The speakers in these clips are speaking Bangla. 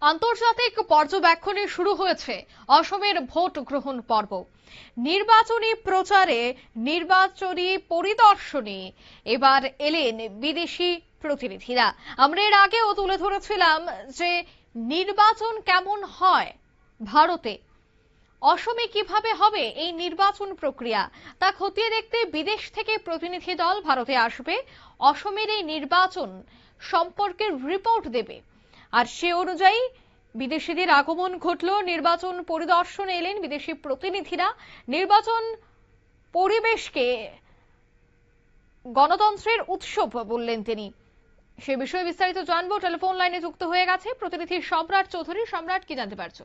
আন্তর্জাতিক পর্যবেক্ষণে শুরু হয়েছে অসমের ভোট গ্রহণ পর্ব। নির্বাচনী প্রচারে, নির্বাচনী পরিদর্শনে এবার এলেন বিদেশি প্রতিনিধিরা। আমরা এর আগেও তুলে ধরেছিলাম যে নির্বাচন কেমন হয় ভারতে, অসমে কিভাবে হবে এই নির্বাচন প্রক্রিয়া তা খতিয়ে দেখতে বিদেশ থেকে প্রতিনিধি দল ভারতে আসবে। অসমের এই নির্বাচন সম্পর্কে রিপোর্ট দেবে, আর সে অনুযায়ী বিদেশিদের আগমন ঘটলো। নির্বাচন পরিদর্শনে এলেন বিদেশি প্রতিনিধিরা। নির্বাচন পরিবেশকে গণতন্ত্রের উৎসব বললেন তিনি। সে বিষয়ে বিস্তারিত জানবো। টেলিফোন লাইনে যুক্ত হয়ে গেছে প্রতিনিধি সম্রাট চৌধুরী। সম্রাট, কি জানতে পারছো?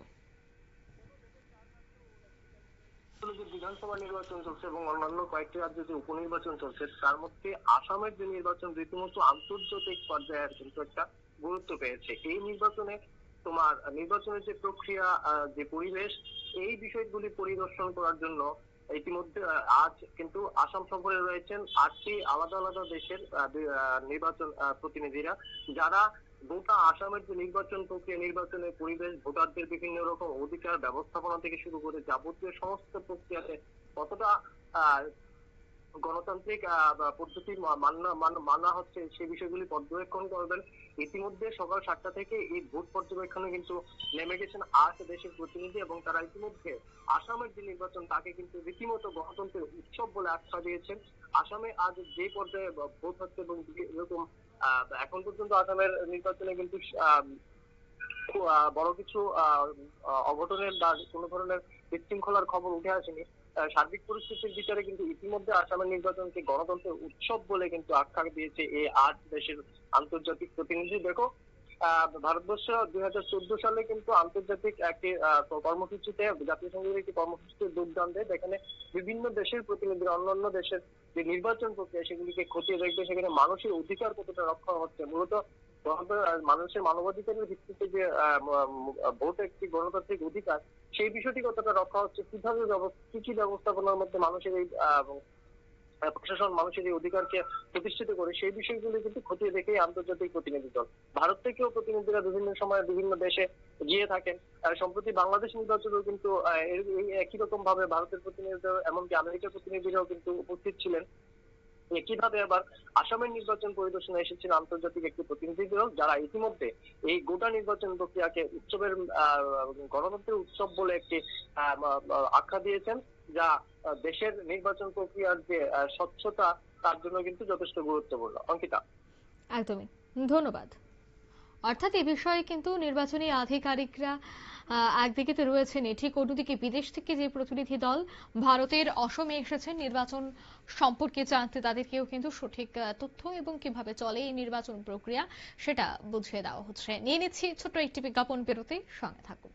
বিধানসভা নির্বাচন চলছে এবং অন্যান্য কয়েকটি রাজ্যে যে উপনির্বাচন চলছে, তার মধ্যে আসামের যে নির্বাচন রীতিমতো আন্তর্জাতিক পর্যায়ের কিন্তু একটা গুরুত্ব পেয়েছে। এই নির্বাচনে তোমার নির্বাচনের যে প্রক্রিয়া, যে পরিবেশ, এই বিষয়গুলি পরিদর্শন করার জন্য ইতিমধ্যে আজ কিন্তু আসাম সফরে রয়েছেন 8টি আলাদা আলাদা দেশের নির্বাচন প্রতিনিধিরা, যারা গোটা আসামের যে নির্বাচন প্রক্রিয়া, নির্বাচনের পরিবেশ, ভোটারদের বিভিন্ন রকম অধিকার ব্যবস্থাপনা থেকে শুরু করে যাবতীয় সমস্ত প্রক্রিয়াতে কতটা গণতান্ত্রিক পদ্ধতি মানা হচ্ছে সেই বিষয়গুলি পর্যবেক্ষণ করবেন। ইতিমধ্যে সকাল 7টা থেকে এই ভোট পর্যবেক্ষণে কিন্তু নেমে গেছেন 8 দেশের প্রতিনিধি, এবং তারা ইতিমধ্যে আসামের যে নির্বাচন তাকে কিন্তু রীতিমতো গণতন্ত্রের উৎসব বলে আখ্যা দিয়েছেন। আসামে আজ যে পর্যায়ে ভোট হচ্ছে এবং এরকম এখন পর্যন্ত আসামের নির্বাচনে কিন্তু বড় কিছু অঘটনের বা কোনো ধরনের বিশৃঙ্খলার খবর উঠে আসেনি। সার্বিক পরিস্থিতির বিচারে কিন্তু ইতিমধ্যে আসামের নির্বাচনকে গণতন্ত্রের উৎসব বলে কিন্তু আখ্যা দিয়েছে এই 8 দেশের আন্তর্জাতিক প্রতিনিধি। দেখো, ভারতবর্ষ 2014 সালে কিন্তু আন্তর্জাতিক একটি কর্মসূচিতে, জাতীয় সংঘের একটি কর্মসূচিতে যোগদান দেয়, যেখানে বিভিন্ন দেশের প্রতিনিধিরা অন্যান্য দেশের যে নির্বাচন প্রক্রিয়া সেগুলিকে খতিয়ে দেখবে, সেখানে মানুষের অধিকার কতটা রক্ষা হচ্ছে। মূলত মানুষের মানবাধিকারের ভিত্তিতে যে ভোট একটি গণতান্ত্রিক অধিকার, সেই বিষয়টি কতটা রক্ষা হচ্ছে, কিভাবে কি কি ব্যবস্থাপনার মধ্যে মানুষের এই প্রশাসন মানুষের এই অধিকারকে প্রতিষ্ঠিত করে, সেই বিষয়গুলি কিন্তু খতিয়ে দেখে আন্তর্জাতিক প্রতিনিধি দল। ভারত থেকেও প্রতিনিধিরা বিভিন্ন সময় বিভিন্ন দেশে গিয়ে থাকেন। সম্প্রতি বাংলাদেশ নির্বাচনেও কিন্তু একই রকম ভাবে ভারতের প্রতিনিধিরা, এমনকি আমেরিকার প্রতিনিধিরাও কিন্তু উপস্থিত ছিলেন। কিভাবে আবার আসামের নির্বাচন পরিদর্শনে এসেছেন আন্তর্জাতিক একটি প্রতিনিধি দল, যারা ইতিমধ্যে এই গোটা নির্বাচন প্রক্রিয়াকে উৎসবের গণতন্ত্রের উৎসব বলে একটি আখ্যা দিয়েছেন, যা দেশের নির্বাচন প্রক্রিয়ার যে স্বচ্ছতা তার জন্য কিন্তু যথেষ্ট গুরুত্বপূর্ণ। অঙ্কিতা, একদমই ধন্যবাদ। অর্থাৎ এ বিষয়ে কিন্তু নির্বাচনী আধিকারিকরা একদিকে তো রয়েছেন, ঠিক অন্যদিকে বিদেশ থেকে যে প্রতিনিধি দল ভারতের অসমে এসেছেন নির্বাচন সম্পর্কে জানতে, তাদেরকেও কিন্তু সঠিক তথ্য এবং কিভাবে চলে এই নির্বাচন প্রক্রিয়া সেটা বুঝিয়ে দেওয়া হচ্ছে। নিয়ে নিচ্ছি ছোট্ট একটি বিজ্ঞাপন বিরতি, সঙ্গে থাকুন।